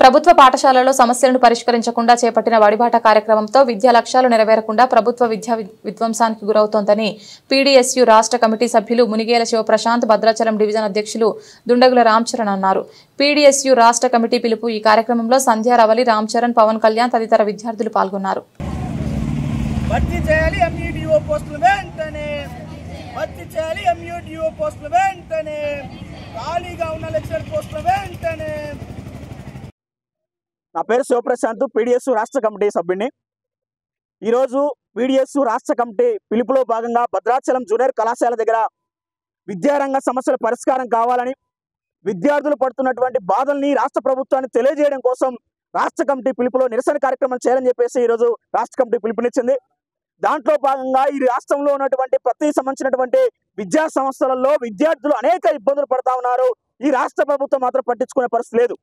ప్రభుత్వ పాఠశాలల్లో సమస్యలను పరిష్కరించకుండా చేపట్టిన వడిబాట కార్యక్రమంతో విద్యా లక్ష్యాలు నెరవేరకుండా ప్రభుత్వ విద్యా విధ్వంసానికి గురవుతోందని పీడీఎస్యూ రాష్ట్ర కమిటీ సభ్యులు మునిగేల శివప్రశాంత్ భద్రాచలం డివిజన్ అధ్యక్షులు దుండగుల రామచరణ్ అన్నారు. పీడీఎస్యూ రాష్ట్ర కమిటీ పిలుపు. ఈ కార్యక్రమంలో సంధ్య రవలి, రామచరణ్, పవన్ కళ్యాణ్ తదితర విద్యార్థులు పాల్గొన్నారు. నా పేరు శివప్రశాంత్, పీడీఎస్యూ రాష్ట్ర కమిటీ సభ్యుడిని. ఈరోజు పీడీఎస్యూ రాష్ట్ర కమిటీ పిలుపులో భాగంగా భద్రాచలం జూనియర్ కళాశాల దగ్గర విద్యారంగ సమస్యల పరిష్కారం కావాలని, విద్యార్థులు పడుతున్నటువంటి బాధల్ని రాష్ట్ర ప్రభుత్వాన్ని తెలియజేయడం కోసం రాష్ట్ర కమిటీ పిలుపులో నిరసన కార్యక్రమం చేయాలని చెప్పేసి ఈరోజు రాష్ట్ర కమిటీ పిలుపునిచ్చింది. దాంట్లో భాగంగా ఈ రాష్ట్రంలో ఉన్నటువంటి ప్రతి సంబంధించినటువంటి విద్యా సంస్థలలో విద్యార్థులు అనేక ఇబ్బందులు పడతా ఉన్నారు. ఈ రాష్ట్ర ప్రభుత్వం మాత్రం పట్టించుకునే పరిస్థితి లేదు.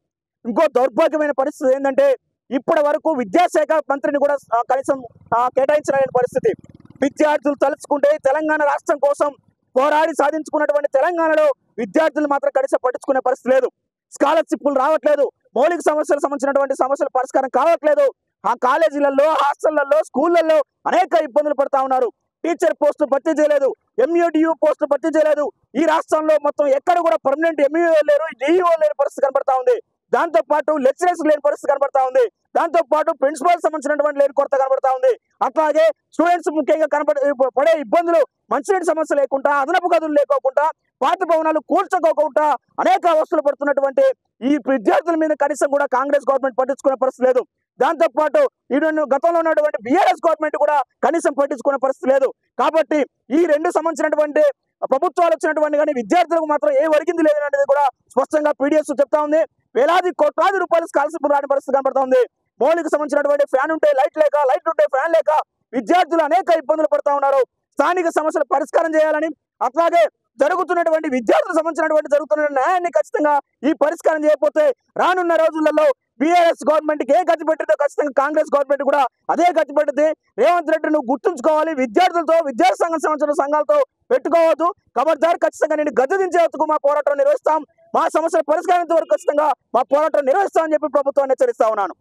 ఇంకో దౌర్భాగ్యమైన పరిస్థితి ఏంటంటే ఇప్పటి వరకు విద్యాశాఖ మంత్రిని కూడా కనీసం కేటాయించలేని పరిస్థితి. విద్యార్థులు తలుచుకుంటే తెలంగాణ రాష్ట్రం కోసం పోరాడి సాధించుకున్నటువంటి తెలంగాణలో విద్యార్థులు మాత్రం కనీసం పట్టించుకునే పరిస్థితి లేదు. స్కాలర్షిప్లు రావట్లేదు, మౌలిక సమస్యలకు సంబంధించినటువంటి సమస్యల పరిష్కారం కావట్లేదు. ఆ కాలేజీలలో, హాస్టళ్లలో, స్కూళ్లలో అనేక ఇబ్బందులు పడతా ఉన్నారు. టీచర్ పోస్టులు భర్తీ చేయలేదు, ఎంయూడియూ పోస్టులు భర్తీ చేయలేదు. ఈ రాష్ట్రంలో మొత్తం ఎక్కడ కూడా పర్మనెంట్ ఎంఈఓ లేరు, డిఈఓ లేని పరిస్థితి కనబడతా ఉంది. దాంతో పాటు లెక్చరర్స్ లేని పరిస్థితి కనబడతా ఉంది. దాంతో పాటు ప్రిన్సిపల్ సంబంధించినటువంటి లేని కొరత కనబడతా ఉంది. అట్లాగే స్టూడెంట్స్ ముఖ్యంగా పడే ఇబ్బందులు, మంచినీటి సమస్య లేకుండా, అదనపు గదులు లేకోకుండా, పాత భవనాలు కూల్చుకోకుండా అనేక అవస్థలు పడుతున్నటువంటి ఈ విద్యార్థుల మీద కనీసం కూడా కాంగ్రెస్ గవర్నమెంట్ పట్టించుకునే పరిస్థితి లేదు. దాంతో పాటు గతంలో ఉన్నటువంటి బీఆర్ఎస్ గవర్నమెంట్ కూడా కనీసం పట్టించుకునే పరిస్థితి లేదు. కాబట్టి ఈ రెండు సంబంధించినటువంటి ప్రభుత్వాలు వచ్చినటువంటి కానీ విద్యార్థులకు మాత్రం ఏ ఒరిగింది లేదనేది కూడా స్పష్టంగా పీడీఎస్ చెప్తా ఉంది. వేలాది కోట్లాది రూపాయలు స్కాలర్షిప్ రాని పరిస్థితి కనబడతా ఉంది. మౌలిక సంబంధించినటువంటి ఫ్యాన్ ఉంటే లైట్ లేక, లైట్ ఉంటే ఫ్యాన్ లేక విద్యార్థులు అనేక ఇబ్బందులు పడతా ఉన్నారు. స్థానిక సమస్యలు పరిష్కారం చేయాలని, అట్లాగే జరుగుతున్నటువంటి విద్యార్థులకు సంబంధించినటువంటి జరుగుతున్న న్యాయాన్ని ఖచ్చితంగా ఈ పరిష్కారం చేయకపోతే రానున్న రోజులలో బీఆర్ఎస్ గవర్నమెంట్ కి ఏ గతి పెట్టిందో ఖచ్చితంగా కాంగ్రెస్ గవర్నమెంట్ కూడా అదే గతి పెట్టింది. రేవంత్ రెడ్డి నువ్వు గుర్తుంచుకోవాలి, విద్యార్థులతో, విద్యార్థి సంబంధించిన సంఘాలతో పెట్టుకోవద్దు. ఖబర్దార్, ఖచ్చితంగా నేను గద్దె దించే వరకు మా పోరాటం నిర్వహిస్తాం. మా సమస్యల పరిష్కారం వరకు ఖచ్చితంగా మా పోరాటం నిర్వహిస్తామని చెప్పి ప్రభుత్వాన్ని హెచ్చరిస్తా ఉన్నాను.